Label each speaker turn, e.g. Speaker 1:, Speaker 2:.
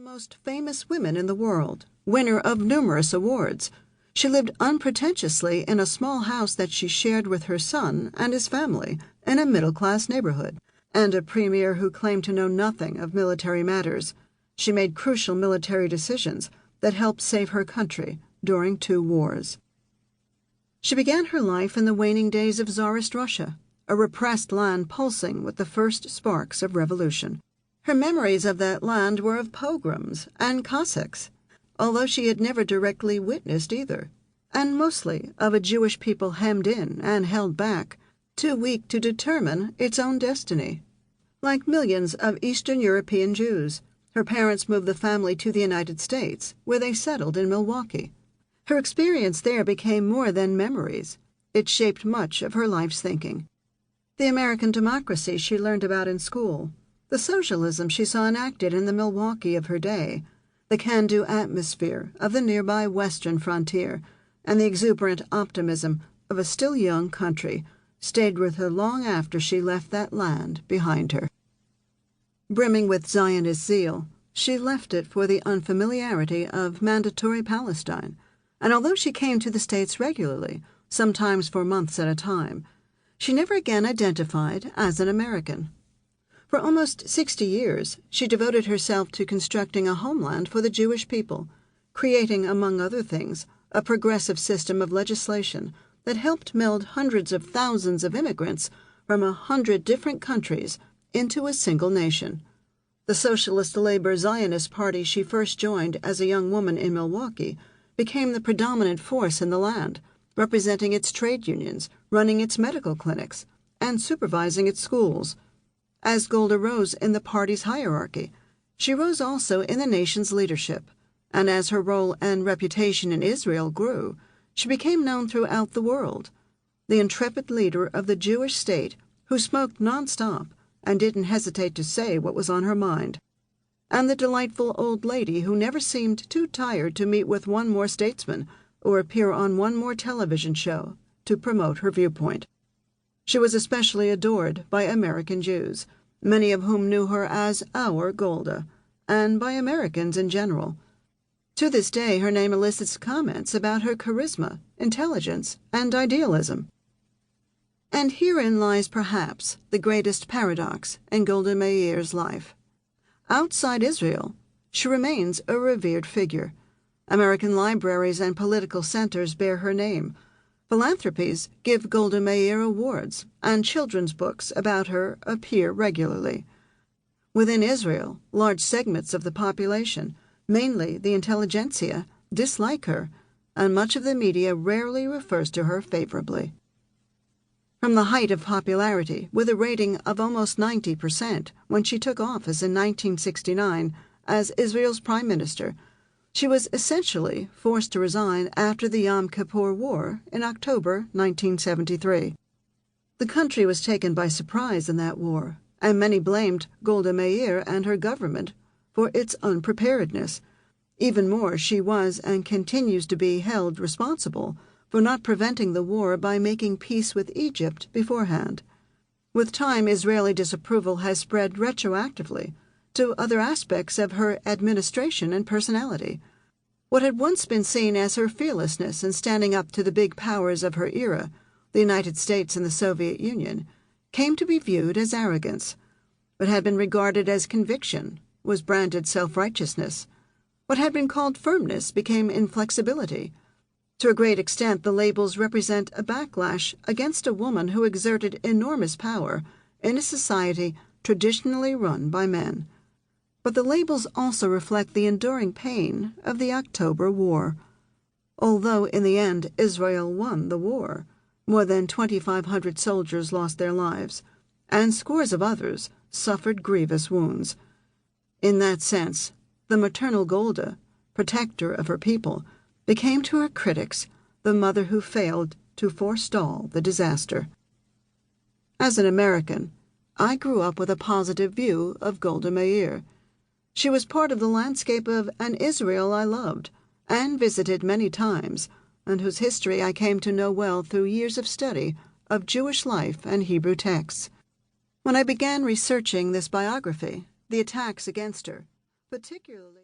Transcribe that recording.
Speaker 1: most famous women in the world, winner of numerous awards. She lived unpretentiously in a small house that she shared with her son and his family in a middle-class neighborhood, and a premier who claimed to know nothing of military matters. She made crucial military decisions that helped save her country during 2 wars. She began her life in the waning days of tsarist Russia, a repressed land pulsing with the first sparks of revolution. Her memories of that land were of pogroms and Cossacks, although she had never directly witnessed either, and mostly of a Jewish people hemmed in and held back, too weak to determine its own destiny. Like millions of Eastern European Jews, her parents moved the family to the United States, where they settled in Milwaukee. Her experience there became more than memories. It shaped much of her life's thinking. The American democracy she learned about in school, the socialism she saw enacted in the Milwaukee of her day, the can-do atmosphere of the nearby western frontier, and the exuberant optimism of a still young country stayed with her long after she left that land behind her. Brimming with Zionist zeal, she left it for the unfamiliarity of mandatory Palestine, and although she came to the States regularly, sometimes for months at a time, she never again identified as an American. For almost 60 years, she devoted herself to constructing a homeland for the Jewish people, creating, among other things, a progressive system of legislation that helped meld hundreds of thousands of immigrants from 100 different countries into a single nation. The Socialist Labor Zionist Party she first joined as a young woman in Milwaukee became the predominant force in the land, representing its trade unions, running its medical clinics, and supervising its schools. As Golda rose in the party's hierarchy, she rose also in the nation's leadership, and as her role and reputation in Israel grew, she became known throughout the world, the intrepid leader of the Jewish state who smoked nonstop and didn't hesitate to say what was on her mind, and the delightful old lady who never seemed too tired to meet with one more statesman or appear on one more television show to promote her viewpoint. She was especially adored by American Jews, many of whom knew her as our Golda, and by Americans in general. To this day, her name elicits comments about her charisma, intelligence, and idealism. And herein lies perhaps the greatest paradox in Golda Meir's life. Outside Israel, she remains a revered figure. American libraries and political centers bear her name. Philanthropies give Golda Meir awards, and children's books about her appear regularly. Within Israel, large segments of the population, mainly the intelligentsia, dislike her, and much of the media rarely refers to her favorably. From the height of popularity, with a rating of almost 90% when she took office in 1969 as Israel's prime minister, she was essentially forced to resign after the Yom Kippur War in October 1973. The country was taken by surprise in that war, and many blamed Golda Meir and her government for its unpreparedness. Even more, she was and continues to be held responsible for not preventing the war by making peace with Egypt beforehand. With time, Israeli disapproval has spread retroactively to other aspects of her administration and personality. What had once been seen as her fearlessness in standing up to the big powers of her era, the United States and the Soviet Union, came to be viewed as arrogance. What had been regarded as conviction was branded self-righteousness. What had been called firmness became inflexibility. To a great extent, the labels represent a backlash against a woman who exerted enormous power in a society traditionally run by men. But the labels also reflect the enduring pain of the October War. Although in the end Israel won the war, more than 2,500 soldiers lost their lives, and scores of others suffered grievous wounds. In that sense, the maternal Golda, protector of her people, became to her critics the mother who failed to forestall the disaster. As an American, I grew up with a positive view of Golda Meir. She was part of the landscape of an Israel I loved and visited many times, and whose history I came to know well through years of study of Jewish life and Hebrew texts. When I began researching this biography, the attacks against her, particularly